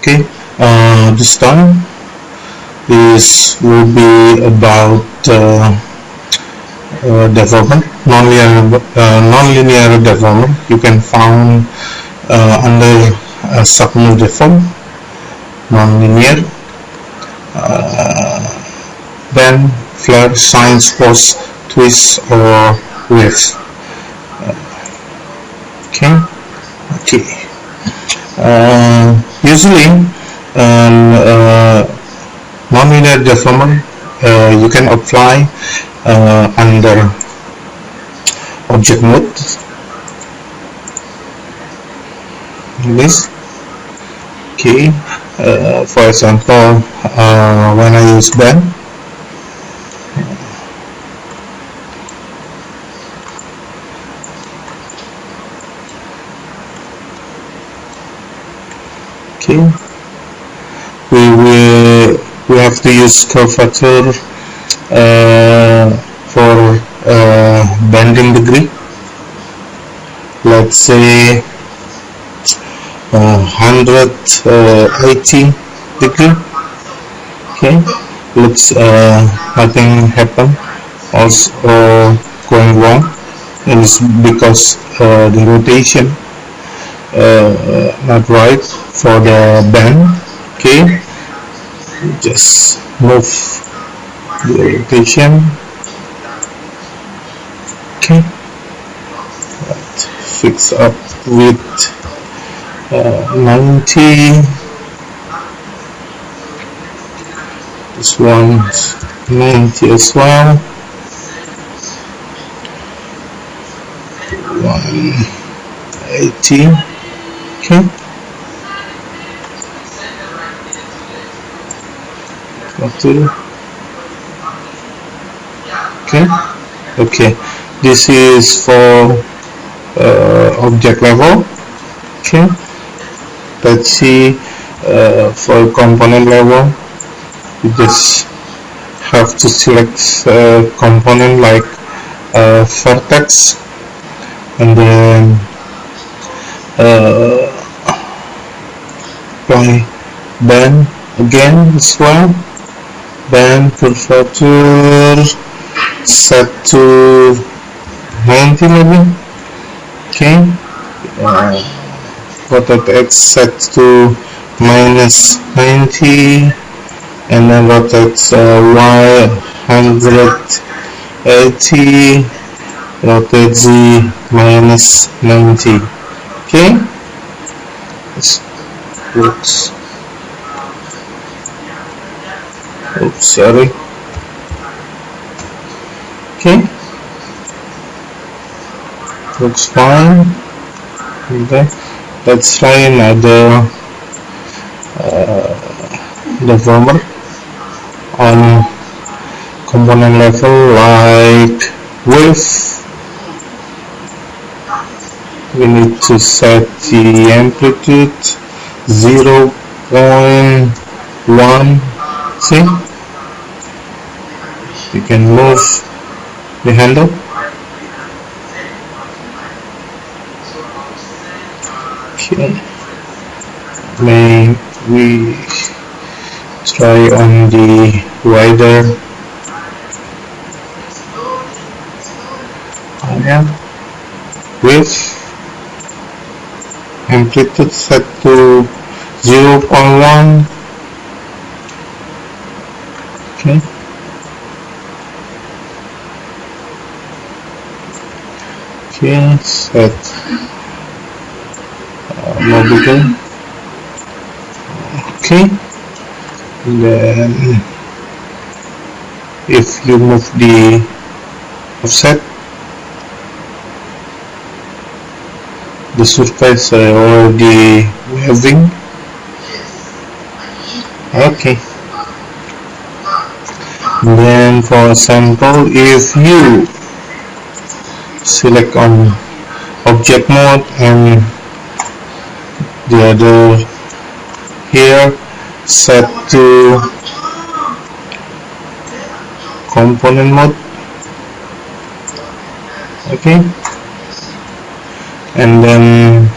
Okay, this time this will be about deformer, nonlinear deformer. You can find under submenu deform, nonlinear, then flare, sines, pose, twist, or waves. Okay. Usually nonlinear deformer you can apply under object mode. This. Okay. For example, when I use bend, okay, we have to use curvature for bending degree. Let's say 180 degree. Okay, looks nothing happen, also going wrong. It is because the rotation not right for the bend. Okay, just move the rotation. Okay, fix up with 90. This one's 90 as well. 180. Okay. Okay. This is for object level. Okay. Let's see for component level. You just have to select component like vertex, and then apply bend again as well. Bend curvature set to 90 maybe. Okay. Rotate X set to -90, and then rotate Y 180, rotate Z -90. Okay, this works. Oops, sorry. Okay, looks fine. Okay, let's try another deformer on component level like wave. We need to set the amplitude 0.1. See, you can move the handle. Okay, may we try on the wider area with amplitude set to 0.1. Okay. Okay, set more bigger. Okay, then if you move the offset, the surface or the weaving. Okay, then for example, if you select on object mode and the other here set to component mode. Okay, and then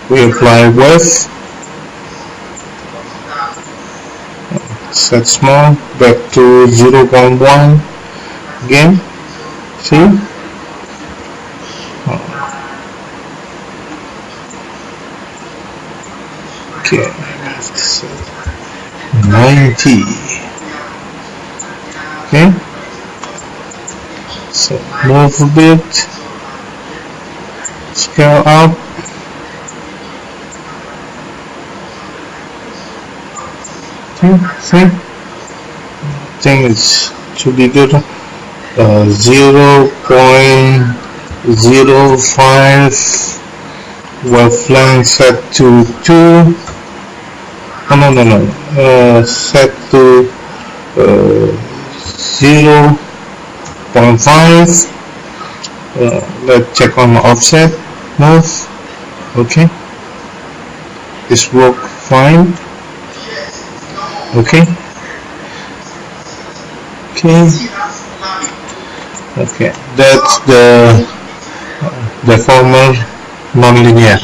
we apply wave. set small, back to 0.1 again. See? Okay, I have to set 90. Okay, so move a bit, scale up. See? I think it should be good. 0.05 wavelength set to 2. Oh, no. Set to 0.5. Let's check on the offset. Move. Okay. This works fine. Okay. Okay, that's the Deformer nonlinear.